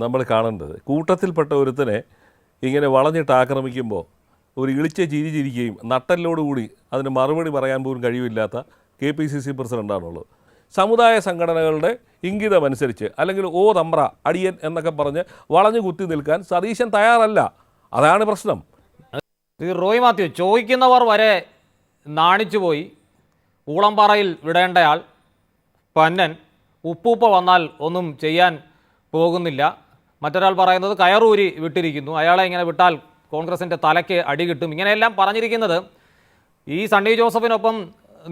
നമ്മൾ കാണേണ്ടത്. കൂട്ടത്തിൽപ്പെട്ട ഒരുത്തനെ ഇങ്ങനെ വളഞ്ഞിട്ട് ആക്രമിക്കുമ്പോൾ ഒരു ഇളിച്ച ചിരി ചിരിക്കുകയും നട്ടലിനോടുകൂടി അതിന് മറുപടി പറയാൻ പോലും കഴിവില്ലാത്ത KPCC പ്രസിഡൻ്റാണുള്ളത്. സമുദായ സംഘടനകളുടെ ഇംഗിതമനുസരിച്ച് അല്ലെങ്കിൽ ഓ തമ്പ്ര അടിയൻ എന്നൊക്കെ പറഞ്ഞ് വളഞ്ഞു കുത്തി നിൽക്കാൻ സതീശൻ തയ്യാറല്ല. അതാണ് പ്രശ്നം. റോയ് മാത്യു, ചോദിക്കുന്നവർ വരെ നാണിച്ചുപോയി. ഊളംപാറയിൽ വിടേണ്ടയാൾ പന്നൻ, ഉപ്പൂപ്പ വന്നാൽ ഒന്നും ചെയ്യാൻ പോകുന്നില്ല. മറ്റൊരാൾ പറയുന്നത് കയറൂരി വിട്ടിരിക്കുന്നു, അയാളെ ഇങ്ങനെ വിട്ടാൽ കോൺഗ്രസിൻ്റെ തലയ്ക്ക് അടി കിട്ടും. ഇങ്ങനെയെല്ലാം പറഞ്ഞിരിക്കുന്നത് ഈ സണ്ണി ജോസഫിനൊപ്പം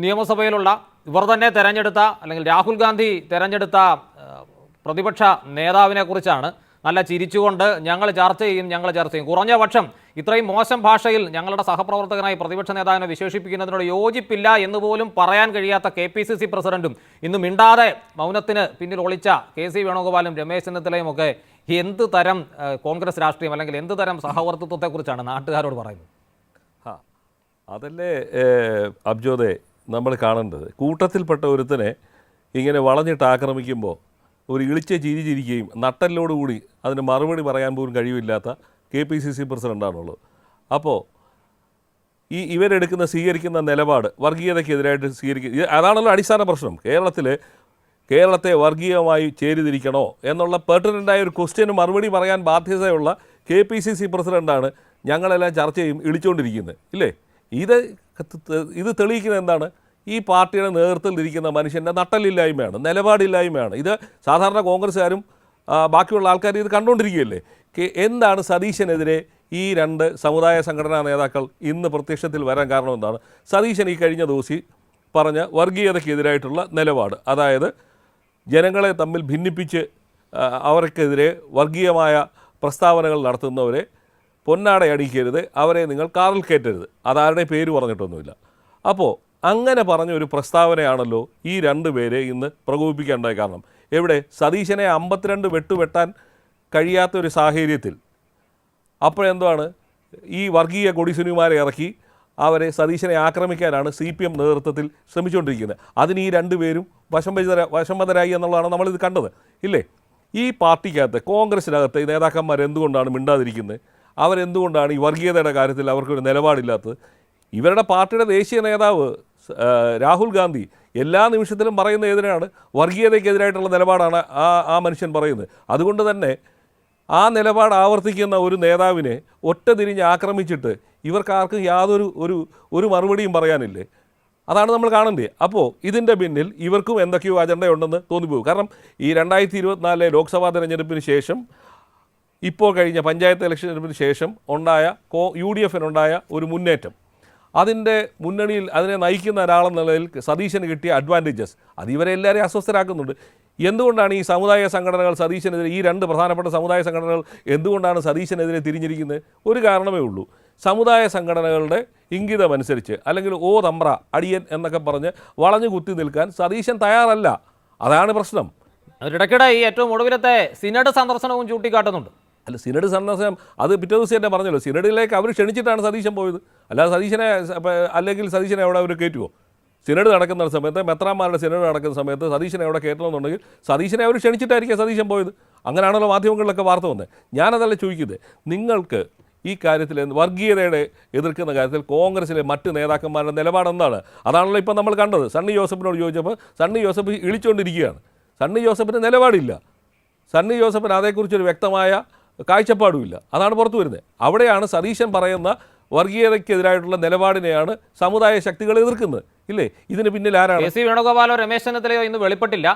നിയമസഭയിലുള്ള ഇവർ തന്നെ തെരഞ്ഞെടുത്ത അല്ലെങ്കിൽ രാഹുൽ ഗാന്ധി തെരഞ്ഞെടുത്ത പ്രതിപക്ഷ നേതാവിനെ കുറിച്ചാണ്. നല്ല ചിരിച്ചുകൊണ്ട് ഞങ്ങൾ ചർച്ച ചെയ്യും. കുറഞ്ഞ പക്ഷം ഇത്രയും മോശം ഭാഷയിൽ ഞങ്ങളുടെ സഹപ്രവർത്തകനായി പ്രതിപക്ഷ നേതാവിനെ വിശേഷിപ്പിക്കുന്നതിനോട് യോജിപ്പില്ല എന്ന് പോലും പറയാൻ കഴിയാത്ത KPCC പ്രസിഡന്റും ഇന്ന് മിണ്ടാതെ മൗനത്തിന് പിന്നിൽ ഒളിച്ച KC വേണുഗോപാലും രമേശ് ചെന്നിത്തലയും ഒക്കെ എന്ത് തരം കോൺഗ്രസ് രാഷ്ട്രീയം അല്ലെങ്കിൽ എന്ത് തരം സഹവർത്തിത്വത്തെക്കുറിച്ചാണ് നാട്ടുകാരോട് പറയുന്നത്? അതല്ലേ അബ്ജോദെ നമ്മൾ കാണേണ്ടത്. കൂട്ടത്തിൽപ്പെട്ട ഒരുത്തനെ ഇങ്ങനെ വളഞ്ഞിട്ട് ആക്രമിക്കുമ്പോൾ ഒരു ഇളിച്ച ചിരി ചിരിക്കുകയും നട്ടലിനോടുകൂടി അതിന് മറുപടി പറയാൻ പോലും കഴിവില്ലാത്ത KPCC പ്രസിഡൻ്റാണുള്ളത്. അപ്പോൾ ഇവരെടുക്കുന്ന സ്വീകരിക്കുന്ന നിലപാട് വർഗീയതയ്ക്കെതിരായിട്ട് അതാണല്ലോ അടിസ്ഥാന പ്രശ്നം. കേരളത്തെ വർഗീയമായി ചേരിതിരിക്കണോ എന്നുള്ള പെർട്ടിനൻ്റായ ഒരു ക്വസ്റ്റ്യന് മറുപടി പറയാൻ ബാധ്യതയുള്ള KPCC പ്രസിഡൻ്റാണ് ഞങ്ങളെല്ലാം ചർച്ച ചെയ്യും ഇളിച്ചുകൊണ്ടിരിക്കുന്നത് ഇല്ലേ? ഇത് തെളിയിക്കുന്നത് എന്താണ്? ഈ പാർട്ടിയുടെ നേതൃത്വത്തിലിരിക്കുന്ന മനുഷ്യൻ്റെ നട്ടലില്ലായ്മയാണ്, നിലപാടില്ലായ്മയാണ്. ഇത് സാധാരണ കോൺഗ്രസ്സുകാരും ബാക്കിയുള്ള ആൾക്കാർ ഇത് കണ്ടുകൊണ്ടിരിക്കുകയല്ലേ. എന്താണ് സതീശനെതിരെ ഈ രണ്ട് സമുദായ സംഘടനാ നേതാക്കൾ ഇന്ന് പ്രത്യക്ഷത്തിൽ വരാൻ കാരണം എന്താണ്? സതീശൻ ഈ കഴിഞ്ഞ ദിവസം പറഞ്ഞ വർഗീയതയ്ക്കെതിരായിട്ടുള്ള നിലപാട്, അതായത് ജനങ്ങളെ തമ്മിൽ ഭിന്നിപ്പിച്ച് അവർക്കെതിരെ വർഗീയമായ പ്രസ്താവനകൾ നടത്തുന്നവരെ പൊന്നാട അടിക്കരുത്, അവരെ നിങ്ങൾ കാറിൽ കയറ്റരുത്. അതാരുടെ പേര് പറഞ്ഞിട്ടൊന്നുമില്ല. അപ്പോൾ അങ്ങനെ പറഞ്ഞ ഒരു പ്രസ്താവനയാണല്ലോ ഈ രണ്ടുപേരെ ഇന്ന് പ്രകോപിപ്പിക്കേണ്ടായ കാരണം. എവിടെ? സതീശനെ 52 വെട്ടാൻ കഴിയാത്തൊരു സാഹചര്യത്തിൽ അപ്പോഴെന്താണ് ഈ വർഗീയ കൊടിസുനിമാരെ ഇറക്കി അവരെ സതീശനെ ആക്രമിക്കാനാണ് CPM നേതൃത്വത്തിൽ ശ്രമിച്ചുകൊണ്ടിരിക്കുന്നത്. അതിന് ഈ രണ്ടുപേരും വശംവദരായി എന്നുള്ളതാണ് നമ്മളിത് കണ്ടത് ഇല്ലേ? ഈ പാർട്ടിക്കകത്ത് കോൺഗ്രസിനകത്ത് ഈ നേതാക്കന്മാർ എന്തുകൊണ്ടാണ് മിണ്ടാതിരിക്കുന്നത്? അവരെന്തുകൊണ്ടാണ് ഈ വർഗീയതയുടെ കാര്യത്തിൽ അവർക്കൊരു നിലപാടില്ലാത്തത്? ഇവരുടെ പാർട്ടിയുടെ ദേശീയ നേതാവ് രാഹുൽ ഗാന്ധി എല്ലാ നിമിഷത്തിലും പറയുന്ന എതിരാണ്, വർഗീയതയ്ക്കെതിരായിട്ടുള്ള നിലപാടാണ് ആ മനുഷ്യൻ പറയുന്നത്. അതുകൊണ്ട് തന്നെ ആ നിലപാട് ആവർത്തിക്കുന്ന ഒരു നേതാവിനെ ഒറ്റ തിരിഞ്ഞ് ആക്രമിച്ചിട്ട് ഇവർക്കാർക്കും യാതൊരു ഒരു മറുപടിയും പറയാനില്ലേ? അതാണ് നമ്മൾ കാണേണ്ടത്. അപ്പോൾ ഇതിൻ്റെ പിന്നിൽ ഇവർക്കും എന്തൊക്കെയോ അജണ്ടയുണ്ടെന്ന് തോന്നിപ്പോകും. കാരണം ഈ 2024 ലോക്സഭാ തെരഞ്ഞെടുപ്പിന് ശേഷം, ഇപ്പോൾ കഴിഞ്ഞ പഞ്ചായത്ത് ഇലക്ഷന് ശേഷം ഉണ്ടായ UDFനുണ്ടായ ഒരു മുന്നേറ്റം, അതിൻ്റെ മുന്നണിയിൽ അതിനെ നയിക്കുന്ന ഒരാളെന്ന നിലയിൽ സതീശന് കിട്ടിയ അഡ്വാൻറ്റേജസ് അത് ഇവരെ എല്ലാവരെയും അസ്വസ്ഥരാക്കുന്നുണ്ട്. എന്തുകൊണ്ടാണ് ഈ സമുദായ സംഘടനകൾ സതീശനെതിരെ, ഈ രണ്ട് പ്രധാനപ്പെട്ട സമുദായ സംഘടനകൾ എന്തുകൊണ്ടാണ് സതീശനെതിരെ തിരിഞ്ഞിരിക്കുന്നത്? ഒരു കാരണമേ ഉള്ളൂ. സമുദായ സംഘടനകളുടെ ഇംഗിതമനുസരിച്ച് അല്ലെങ്കിൽ ഓ തമ്പ്ര അടിയൻ എന്നൊക്കെ പറഞ്ഞ് വളഞ്ഞു കുത്തി നിൽക്കാൻ സതീശൻ തയ്യാറല്ല. അതാണ് പ്രശ്നം. അതിനിടയ്ക്കിടെ ഈ ഏറ്റവും ഒടുവിലത്തെ സിനഡ് സന്ദർശനവും ചൂണ്ടിക്കാട്ടുന്നുണ്ട്. അല്ല, സിനഡ് സന്ദർശനം അത് പിറ്റേ ദിവസം തന്നെ പറഞ്ഞല്ലോ. സിനഡിലേക്ക് അവർ ക്ഷണിച്ചിട്ടാണ് സതീശൻ പോയത്. അല്ലാതെ സതീശനെ അവിടെ അവർ കയറ്റുമോ? സിനഡ് നടക്കുന്ന സമയത്ത്, മെത്രാന്മാരുടെ സിനഡ് നടക്കുന്ന സമയത്ത് സതീശനെ അവിടെ കയറ്റണമെന്നുണ്ടെങ്കിൽ സതീശനെ അവർ ക്ഷണിച്ചിട്ടായിരിക്കും സതീശൻ പോയത്. അങ്ങനെയാണല്ലോ മാധ്യമങ്ങളിലൊക്കെ വാർത്ത വന്നത്. ഞാനതല്ല ചോദിക്കുന്നത്. നിങ്ങൾക്ക് ഈ കാര്യത്തിൽ വർഗീയതയുടെ എതിർക്കുന്ന കാര്യത്തിൽ കോൺഗ്രസിലെ മറ്റ് നേതാക്കന്മാരുടെ നിലപാടെന്താണ്? അതാണല്ലോ ഇപ്പം നമ്മൾ കണ്ടത്. സണ്ണി ജോസഫിനോട് ചോദിച്ചപ്പോൾ സണ്ണി ജോസഫ് ഇളിച്ചുകൊണ്ടിരിക്കുകയാണ്. സണ്ണി ജോസഫിന് നിലപാടില്ല. സണ്ണി ജോസഫിന് അതേക്കുറിച്ചൊരു വ്യക്തമായ കാഴ്ചപ്പാടുമില്ല. അതാണ് പുറത്തു വരുന്നത്. അവിടെയാണ് സതീശൻ പറയുന്ന വർഗീയതയ്ക്കെതിരായിട്ടുള്ള നിലപാടിനെയാണ് സമുദായ ശക്തികൾ എതിർക്കുന്നത് ഇല്ലേ? ഇതിന് പിന്നിൽ ആരാണ്? KC വേണുഗോപാലോ രമേശ് ചെന്നിത്തലയോ ഇന്ന് വെളിപ്പെട്ടില്ല.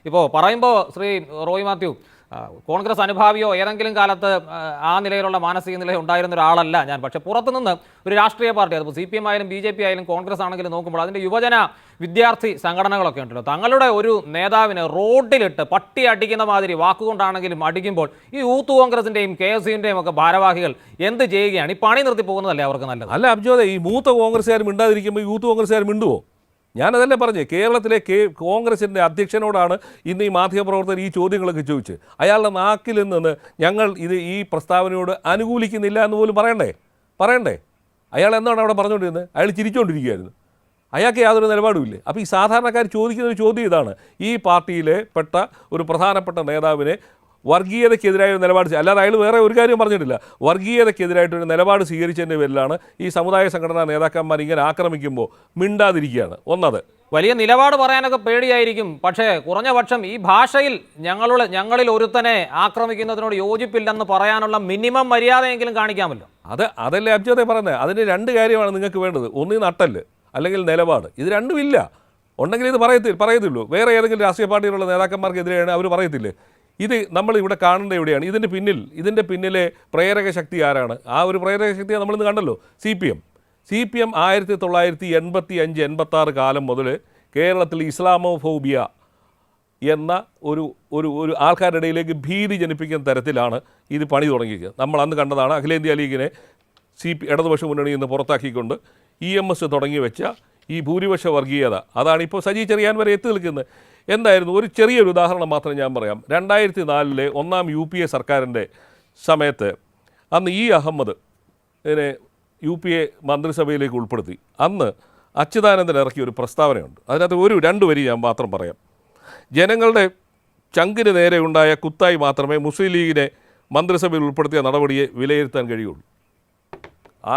ഇപ്പോൾ പറയുമ്പോൾ ശ്രീ റോയ് മാത്യു, കോൺഗ്രസ് അനുഭാവിയോ ഏതെങ്കിലും കാലത്ത് ആ നിലയിലുള്ള മാനസിക നില ഉണ്ടായിരുന്ന ഒരാളല്ല ഞാൻ. പക്ഷേ പുറത്തുനിന്ന് ഒരു രാഷ്ട്രീയ പാർട്ടി, അതിപ്പോൾ CPM ആയാലും BJP ആയാലും കോൺഗ്രസ് ആണെങ്കിലും നോക്കുമ്പോൾ അതിൻ്റെ യുവജന വിദ്യാർത്ഥി സംഘടനകളൊക്കെ ഉണ്ടല്ലോ, തങ്ങളുടെ ഒരു നേതാവിനെ റോഡിലിട്ട് പട്ടി അടിക്കുന്ന മാതിരി വാക്കുകൊണ്ടാണെങ്കിലും അടിക്കുമ്പോൾ ഈ യൂത്ത് കോൺഗ്രസിൻ്റെയും KSUവിൻ്റെയും ഒക്കെ ഭാരവാഹികൾ എന്ത് ചെയ്യുകയാണ്? ഈ പണി നിർത്തി പോകുന്നതല്ലേ അവർക്ക് നല്ലത്? അല്ല അബ്ജോദെ, ഈ മൂത്ത കോൺഗ്രസ്സുകാർ മിണ്ടാതിരിക്കുമ്പോൾ യൂത്ത് കോൺഗ്രസ്സുകാർ മിണ്ടുവോ? ഞാനതല്ലേ പറഞ്ഞേ, കേരളത്തിലെ കോൺഗ്രസിൻ്റെ അധ്യക്ഷനോടാണ് ഇന്ന് ഈ മാധ്യമപ്രവർത്തകർ ഈ ചോദ്യങ്ങളൊക്കെ ചോദിച്ച് അയാളുടെ നാക്കിൽ നിന്ന് ഞങ്ങൾ ഈ പ്രസ്താവനയോട് അനുകൂലിക്കുന്നില്ല എന്ന് പോലും പറയണ്ടേ? അയാൾ എന്താണ് അവിടെ പറഞ്ഞുകൊണ്ടിരുന്നത്? അയാൾ ചിരിച്ചുകൊണ്ടിരിക്കുകയായിരുന്നു. അയാൾക്ക് യാതൊരു നിലപാടുമില്ലേ? അപ്പോൾ ഈ സാധാരണക്കാർ ചോദിക്കുന്ന ഒരു ചോദ്യം ഇതാണ്. ഈ പാർട്ടിയിലെ പെട്ട ഒരു പ്രധാനപ്പെട്ട നേതാവിനെ വർഗീയതയ്ക്കെതിരായ ഒരു നിലപാട് അല്ലാതെ അയാൾ വേറെ ഒരു കാര്യം പറഞ്ഞിട്ടില്ല. വർഗീയതയ്ക്കെതിരായിട്ടൊരു നിലപാട് സ്വീകരിച്ചതിൻ്റെ പേരിലാണ് ഈ സമുദായ സംഘടനാ നേതാക്കന്മാർ ഇങ്ങനെ ആക്രമിക്കുമ്പോൾ മിണ്ടാതിരിക്കുകയാണ്. ഒന്നത് വലിയ നിലപാട് പറയാനൊക്കെ പേടിയായിരിക്കും, പക്ഷേ കുറഞ്ഞ പക്ഷം ഈ ഭാഷയിൽ ഞങ്ങളിൽ ഒരുത്തനെ ആക്രമിക്കുന്നതിനോട് യോജിപ്പില്ലെന്ന് പറയാനുള്ള മിനിമം മര്യാദയെങ്കിലും കാണിക്കാമല്ലോ. അതല്ലേ അബ്ജോദെ പറയുന്നത്. അതിന് രണ്ട് കാര്യമാണ് നിങ്ങൾക്ക് വേണ്ടത്. ഒന്ന് നട്ടല് അല്ലെങ്കിൽ നിലപാട്. ഇത് രണ്ടുമില്ല. ഉണ്ടെങ്കിൽ ഇത് പറയത്തുള്ളൂ. വേറെ ഏതെങ്കിലും രാഷ്ട്രീയ പാർട്ടിയിലുള്ള നേതാക്കന്മാർക്കെതിരെയാണ് അവർ പറയത്തില്ലേ. ഇത് നമ്മൾ ഇവിടെ കാണേണ്ട എവിടെയാണ് ഇതിൻ്റെ പിന്നിലെ പ്രേരക ശക്തി ആരാണ്? ആ ഒരു പ്രേരക ശക്തിയെ നമ്മളിന്ന് കണ്ടല്ലോ. CPM 1985-86 കാലം മുതൽ കേരളത്തിൽ ഇസ്ലാമോഫോബിയ എന്ന ഒരു ആൾക്കാരുടെ ഇടയിലേക്ക് ഭീതി ജനിപ്പിക്കുന്ന തരത്തിലാണ് ഇത് പണി തുടങ്ങിയിരിക്കുന്നത്. നമ്മൾ അന്ന് കണ്ടതാണ് അഖിലേന്ത്യാ ലീഗിനെ ഇടതുപക്ഷ മുന്നണിയിൽ നിന്ന് പുറത്താക്കിക്കൊണ്ട് EMS തുടങ്ങി വെച്ച ഈ ഭൂരിപക്ഷ വർഗീയത. അതാണ് ഇപ്പോൾ സജി ചെറിയാൻ വരെ എത്തി നിൽക്കുന്നത്. എന്തായിരുന്നു? ഒരു ചെറിയൊരു ഉദാഹരണം മാത്രം ഞാൻ പറയാം. 2004 ഒന്നാം UPA സർക്കാരിൻ്റെ സമയത്ത് അന്ന് അഹമ്മദ് ഇതിനെ UPA മന്ത്രിസഭയിലേക്ക് ഉൾപ്പെടുത്തി. അന്ന് അച്യുതാനന്ദൻ ഇറക്കിയ ഒരു പ്രസ്താവനയുണ്ട്. അതിനകത്ത് രണ്ട് വരി ഞാൻ മാത്രം പറയാം. ജനങ്ങളുടെ ചങ്കിന് നേരെ ഉണ്ടായ കുത്തായി മാത്രമേ മുസ്ലിം ലീഗിനെ മന്ത്രിസഭയിൽ ഉൾപ്പെടുത്തിയ നടപടിയെ വിലയിരുത്താൻ കഴിയുള്ളൂ. ആ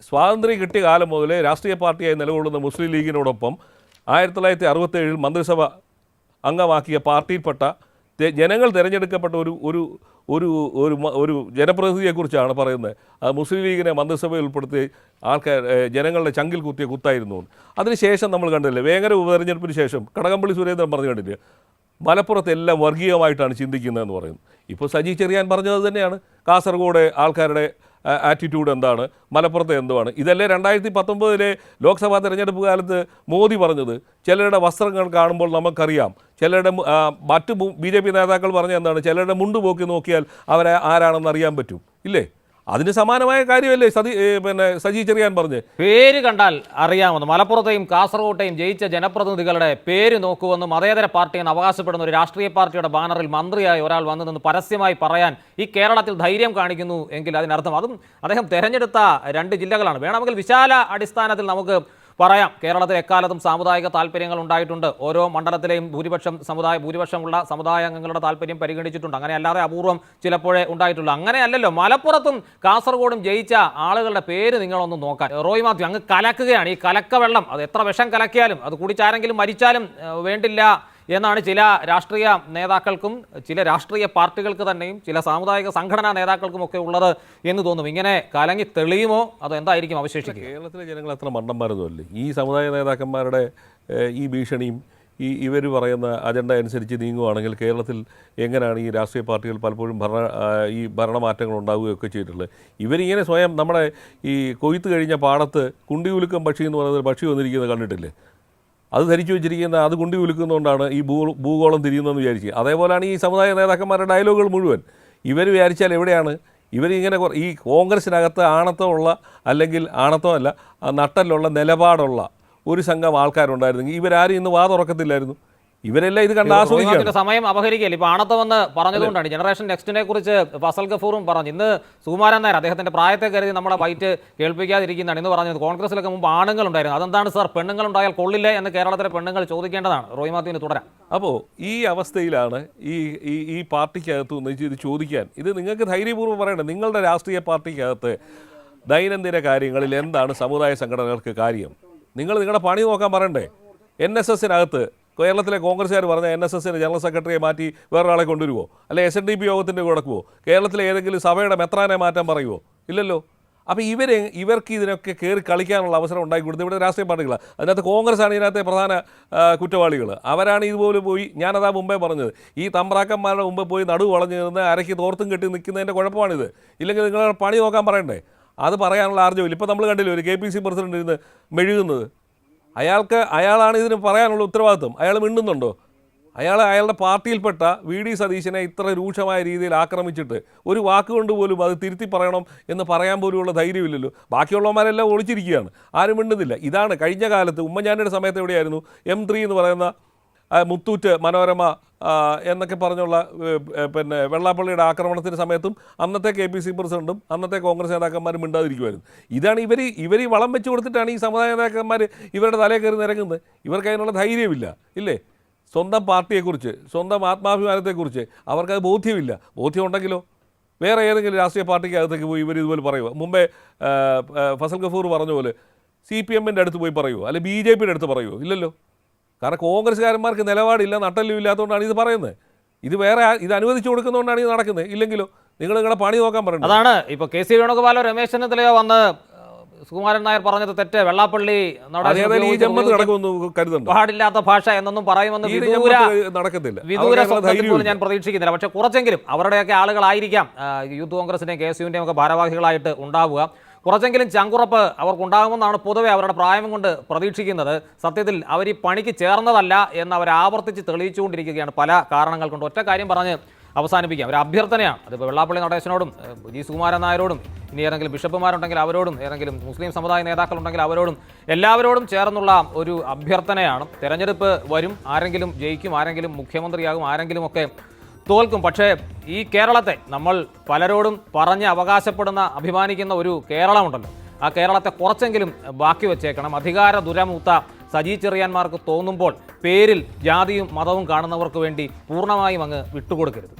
സ്വാതന്ത്ര്യം കിട്ടിയ കാലം മുതലേ രാഷ്ട്രീയ പാർട്ടിയായി നിലകൊള്ളുന്ന മുസ്ലിം ലീഗിനോടൊപ്പം 1967 മന്ത്രിസഭ അംഗമാക്കിയ പാർട്ടിയിൽപ്പെട്ട ജനങ്ങൾ തിരഞ്ഞെടുക്കപ്പെട്ട ഒരു ജനപ്രതിനിധിയെക്കുറിച്ചാണ് പറയുന്നത്. അത് മുസ്ലിം ലീഗിനെ മന്ത്രിസഭയിൽ ഉൾപ്പെടുത്തി ജനങ്ങളുടെ ചങ്കിൽ കുത്തിയ കുത്തായിരുന്നു. അതിനുശേഷം നമ്മൾ കണ്ടില്ലേ, വേങ്ങര ഉപതെരഞ്ഞെടുപ്പിന് ശേഷം കടകംപള്ളി സുരേന്ദ്രൻ പറഞ്ഞു കണ്ടില്ലേ, മലപ്പുറത്ത് എല്ലാം വർഗീയമായിട്ടാണ് ചിന്തിക്കുന്നതെന്ന് പറയുന്നു. ഇപ്പോൾ സജി ചെറിയാൻ പറഞ്ഞത് തന്നെയാണ്. കാസർഗോഡ് ആൾക്കാരുടെ ആറ്റിറ്റ്യൂഡ് എന്താണ്, മലപ്പുറത്തെ എന്തുമാണ്. ഇതല്ലേ 2019 ലോക്സഭാ തെരഞ്ഞെടുപ്പ് കാലത്ത് മോദി പറഞ്ഞത്. ചിലരുടെ വസ്ത്രങ്ങൾ കാണുമ്പോൾ നമുക്കറിയാം, ചിലരുടെ മറ്റ് BJP നേതാക്കൾ പറഞ്ഞ എന്താണ്, ചിലരുടെ മുണ്ട് പോക്കി നോക്കിയാൽ അവരെ ആരാണെന്ന് അറിയാൻ പറ്റും. ഇല്ലേ? അതിന് സമാനമായ കാര്യമല്ലേ സജി ചെറിയാൻ പറഞ്ഞ്. പേര് കണ്ടാൽ അറിയാമെന്ന്. മലപ്പുറത്തെയും കാസർകോട്ടെയും ജയിച്ച ജനപ്രതിനിധികളുടെ പേര് നോക്കുമെന്ന് മതേതര പാർട്ടിയെന്ന് അവകാശപ്പെടുന്ന ഒരു രാഷ്ട്രീയ പാർട്ടിയുടെ ബാനറിൽ മന്ത്രിയായി ഒരാൾ വന്നു നിന്ന് പരസ്യമായി പറയാൻ ഈ കേരളത്തിൽ ധൈര്യം കാണിക്കുന്നു എങ്കിൽ അതിനർത്ഥം അതും അദ്ദേഹം തെരഞ്ഞെടുത്ത 2 ജില്ലകളാണ്. വേണമെങ്കിൽ വിശാല അടിസ്ഥാനത്തിൽ നമുക്ക് പറയാം, കേരളത്തിൽ എക്കാലത്തും സാമുദായിക താല്പര്യങ്ങൾ ഉണ്ടായിട്ടുണ്ട്. ഓരോ മണ്ഡലത്തിലെയും ഭൂരിപക്ഷമുള്ള സമുദായ അംഗങ്ങളുടെ താല്പര്യം പരിഗണിച്ചിട്ടുണ്ട്. അങ്ങനെ അല്ലാതെ അപൂർവം ചിലപ്പോഴേ ഉണ്ടായിട്ടുള്ളൂ. അങ്ങനെയല്ലല്ലോ, മലപ്പുറത്തും കാസർഗോഡും ജയിച്ച ആളുകളുടെ പേര് നിങ്ങളൊന്ന് നോക്കാൻ. റോയ് മാത്യു അങ്ങ് കലക്കുകയാണ്. ഈ കലക്ക വെള്ളം അത് എത്ര വിഷം കലക്കിയാലും അത് കുടിച്ചാരെങ്കിലും മരിച്ചാലും വേണ്ടില്ല എന്നാണ് ചില രാഷ്ട്രീയ നേതാക്കൾക്കും ചില രാഷ്ട്രീയ പാർട്ടികൾക്ക് തന്നെയും ചില സാമുദായിക സംഘടനാ നേതാക്കൾക്കുമൊക്കെ ഉള്ളത് എന്ന് തോന്നും. ഇങ്ങനെ കലങ്ങി തെളിയുമോ അതോ എന്തായിരിക്കും അവശേഷിക്കുക? കേരളത്തിലെ ജനങ്ങൾ അത്ര മണ്ടന്മാരൊന്നുമല്ലേ. ഈ സമുദായ നേതാക്കന്മാരുടെ ഈ ഭീഷണിയും ഇവർ പറയുന്ന അജണ്ട അനുസരിച്ച് നീങ്ങുകയാണെങ്കിൽ കേരളത്തിൽ എങ്ങനെയാണ് ഈ രാഷ്ട്രീയ പാർട്ടികൾ പലപ്പോഴും ഭരണമാറ്റങ്ങൾ ഉണ്ടാവുകയൊക്കെ ചെയ്തിട്ടുള്ളത്. ഇവരിങ്ങനെ സ്വയം നമ്മുടെ ഈ കൊയ്ത്ത് കഴിഞ്ഞ പാടത്ത് കുണ്ടികുലുക്കം പക്ഷി എന്ന് പറയുന്ന പക്ഷി വന്നിരിക്കുന്നത് കണ്ടിട്ടില്ലേ? അത് ധരിച്ചു വെച്ചിരിക്കുന്ന അത് കുണ്ടി കുലുക്കുന്നതുകൊണ്ടാണ് ഈ ഭൂഗോളം തിരിയുന്നതെന്ന് വിചാരിക്കുക. അതേപോലെയാണ് ഈ സമുദായ നേതാക്കന്മാരുടെ ഡയലോഗുകൾ മുഴുവൻ. ഇവർ വിചാരിച്ചാൽ എവിടെയാണ് ഇവരിങ്ങനെ ഈ കോൺഗ്രസിനകത്ത് ആണത്തമുള്ള അല്ലെങ്കിൽ ആണത്തമല്ല നട്ടലുള്ള നിലപാടുള്ള ഒരു സംഘം ആൾക്കാരുണ്ടായിരുന്നെങ്കിൽ ഇവരാരും ഇന്ന് വാ തുറക്കത്തില്ലായിരുന്നു. ഇവരെല്ലാം ഇത് കണ്ട് ആസ്വദിക്കുക. സമയം അപഹരിക്കൽ. ഇപ്പൊ ആണത്തമെന്ന് പറഞ്ഞതുകൊണ്ടാണ് ജനറേഷൻ നെക്സ്റ്റിനെ കുറിച്ച് ഫസൽ ഗഫൂറും പറഞ്ഞു. ഇന്ന് സുകുമാരൻ നായർ അദ്ദേഹത്തിന്റെ പ്രായത്തെ കരുതി നമ്മളെ ബൈറ്റ് കേൾപ്പിക്കാതിരിക്കുന്നതാണ് ഇന്ന് പറഞ്ഞത്. കോൺഗ്രസിലൊക്കെ മുമ്പ് ആണുങ്ങൾ ഉണ്ടായിരുന്നു. അതെന്താണ് സാർ, പെണ്ണുങ്ങൾ ഉണ്ടായാൽ കൊള്ളില്ലേ എന്ന് കേരളത്തിലെ പെണ്ണുങ്ങൾ ചോദിക്കേണ്ടതാണ്. റോയ് മാത്യുവിന് തുടരാം. അപ്പോൾ ഈ അവസ്ഥയിലാണ് ഈ പാർട്ടിക്കകത്ത് നിന്ന് ഇത് ചോദിക്കാൻ. ഇത് നിങ്ങൾക്ക് ധൈര്യപൂർവ്വം പറയണം. നിങ്ങളുടെ രാഷ്ട്രീയ പാർട്ടിക്കകത്ത് ദൈനംദിന കാര്യങ്ങളിൽ എന്താണ് സമുദായ സംഘടനകൾക്ക് കാര്യം? നിങ്ങളുടെ പണി നോക്കാൻ പറയണ്ടേ? NSSനകത്ത് കേരളത്തിലെ കോൺഗ്രസ്സുകാർ പറഞ്ഞ NSSന് ജനറൽ സെക്രട്ടറിയെ മാറ്റി വേറൊരാളെ കൊണ്ടുവരുമോ? അല്ലെ SNDP യോഗത്തിൻ്റെ കൊടുക്കുമോ? കേരളത്തിലെ ഏതെങ്കിലും സഭയുടെ മെത്രാനെ മാറ്റാൻ പറയുമോ? ഇല്ലല്ലോ. അപ്പോൾ ഇവർക്ക് ഇതിനൊക്കെ കയറി കളിക്കാനുള്ള അവസരം ഉണ്ടാക്കി കൊടുത്തത് ഇവിടെ രാഷ്ട്രീയ പാർട്ടികളാണ്. അതിനകത്ത് കോൺഗ്രസ്സാണ് ഇതിനകത്തെ പ്രധാന കുറ്റവാളികൾ. അവരാണ് ഇതുപോലെ പോയി, ഞാനതാ മുമ്പേ പറഞ്ഞത്, ഈ തമ്പ്രാക്കന്മാരുടെ മുമ്പ് പോയി നടുവ് വളഞ്ഞു നിന്ന് അരയ്ക്ക് തോർത്തും കെട്ടി നിൽക്കുന്നതിൻ്റെ കുഴപ്പമാണിത്. ഇല്ലെങ്കിൽ നിങ്ങളുടെ പണി നോക്കാൻ പറയണ്ടേ? അത് പറയാനുള്ള ആർജവില്ല. ഇപ്പോൾ നമ്മൾ കണ്ടില്ലേ ഒരു KPC പ്രസിഡന്റ് ഇരുന്ന് മെഴുകുന്നത്. അയാളാണ് ഇതിന് പറയാനുള്ള ഉത്തരവാദിത്വം. അയാൾ മിണ്ടുന്നുണ്ടോ? അയാളുടെ പാർട്ടിയിൽപ്പെട്ട VD സതീശനെ ഇത്ര രൂക്ഷമായ രീതിയിൽ ആക്രമിച്ചിട്ട് ഒരു വാക്കുകൊണ്ട് പോലും അത് തിരുത്തി പറയണം എന്ന് പറയാൻ പോലുമുള്ള ധൈര്യമില്ലല്ലോ. ബാക്കിയുള്ളവന്മാരെല്ലാം ഒളിച്ചിരിക്കുകയാണ്, ആരും മിണ്ടുന്നില്ല. ഇതാണ് കഴിഞ്ഞ കാലത്ത് ഉമ്മൻചാണ്ടിയുടെ സമയത്ത് എവിടെയായിരുന്നു M3 എന്ന് പറയുന്ന മുത്തൂറ്റ് മനോരമ എന്നൊക്കെ പറഞ്ഞുള്ള വെള്ളാപ്പള്ളിയുടെ ആക്രമണത്തിൻ്റെ സമയത്തും അന്നത്തെ KPC പ്രസിഡന്റും അന്നത്തെ കോൺഗ്രസ് നേതാക്കന്മാരും മിണ്ടാതിരിക്കുമായിരുന്നു. ഇതാണ് ഇവർ വളം വെച്ച് കൊടുത്തിട്ടാണ് ഈ സമുദായ നേതാക്കന്മാർ ഇവരുടെ തലയിൽ കയറി നിരങ്ങുന്നത്. ഇവർക്ക് അതിനുള്ള ധൈര്യമില്ല, ഇല്ലേ? സ്വന്തം പാർട്ടിയെക്കുറിച്ച്, സ്വന്തം ആത്മാഭിമാനത്തെക്കുറിച്ച് അവർക്കത് ബോധ്യമില്ല. ബോധ്യമുണ്ടെങ്കിലോ വേറെ ഏതെങ്കിലും രാഷ്ട്രീയ പാർട്ടിക്കകത്തേക്ക് പോയി ഇവർ ഇതുപോലെ പറയുക. മുമ്പേ ഫസൽ ഗഫൂർ പറഞ്ഞ പോലെ CPM-ൻ്റെ അടുത്ത് പോയി പറയുമോ, അല്ലെങ്കിൽ BJP-യുടെ അടുത്ത് പറയുമോ? ഇല്ലല്ലോ. കാരണം കോൺഗ്രസ്സുകാരന്മാർക്ക് നിലപാടില്ല, നട്ടെല്ലും ഇല്ലാത്തതുകൊണ്ടാണ് ഇത് പറയുന്നത്. ഇത് അനുവദിച്ചു കൊടുക്കുന്നതുകൊണ്ടാണ് ഇത് നടക്കുന്നത്. ഇല്ലെങ്കിലോ നിങ്ങൾ നിങ്ങളുടെ പണി നോക്കാൻ പറയുന്നത്. അതാണ് ഇപ്പോൾ KC വേണുഗോപാലോ രമേശ് ചെന്നിത്തലയോ വന്ന് സുകുമാരൻ നായർ പറഞ്ഞത് തെറ്റ്, വെള്ളാപ്പള്ളി പാടില്ലാത്ത ഭാഷ എന്നൊന്നും പറയുമെന്ന് വിദൂര സ്വപ്നത്തിൽ പോലും ഞാൻ പ്രതീക്ഷിക്കുന്നില്ല. പക്ഷെ കുറച്ചെങ്കിലും അവരുടെയൊക്കെ ആളുകളായിരിക്കാം യൂത്ത് കോൺഗ്രസിന്റെയും KSUവിന്റെയും ഒക്കെ ഭാരവാഹികളായിട്ട് ഉണ്ടാവുക. കുറച്ചെങ്കിലും ചങ്കുറപ്പ് അവർക്കുണ്ടാകുമെന്നാണ് പൊതുവെ അവരുടെ പ്രായം കൊണ്ട് പ്രതീക്ഷിക്കുന്നത്. സത്യത്തിൽ അവർ ഈ പണിക്ക് ചേർന്നതല്ല എന്ന് അവർ ആവർത്തിച്ച് തെളിയിച്ചുകൊണ്ടിരിക്കുകയാണ് പല കാരണങ്ങൾ കൊണ്ട്. ഒറ്റ കാര്യം പറഞ്ഞ് അവസാനിപ്പിക്കാം. ഒരു അഭ്യർത്ഥനയാണ്. അതിപ്പോൾ വെള്ളാപ്പള്ളി നടേശനോടും സുകുമാരൻ നായരോടും, ഇനി ഏതെങ്കിലും ബിഷപ്പുമാരുണ്ടെങ്കിൽ അവരോടും, ഏതെങ്കിലും മുസ്ലിം സമുദായ നേതാക്കളുണ്ടെങ്കിൽ അവരോടും, എല്ലാവരോടും ചേർന്നുള്ള ഒരു അഭ്യർത്ഥനയാണ്. തെരഞ്ഞെടുപ്പ് വരും, ആരെങ്കിലും ജയിക്കും, ആരെങ്കിലും മുഖ്യമന്ത്രിയാകും, ആരെങ്കിലും ഒക്കെ തോൽക്കും. പക്ഷേ ഈ കേരളത്തെ നമ്മൾ പലരോടും പറഞ്ഞ് അവകാശപ്പെടുന്ന, അഭിമാനിക്കുന്ന ഒരു കേരളമുണ്ടല്ലോ, ആ കേരളത്തെ കുറച്ചെങ്കിലും ബാക്കി വെച്ചേക്കണം. അധികാര ദുരമൂത്ത സജി ചെറിയാന്മാർക്ക് തോന്നുമ്പോൾ പേരിൽ ജാതിയും മതവും കാണുന്നവർക്ക് വേണ്ടി പൂർണ്ണമായും അങ്ങ് വിട്ടുകൊടുക്കരുത്.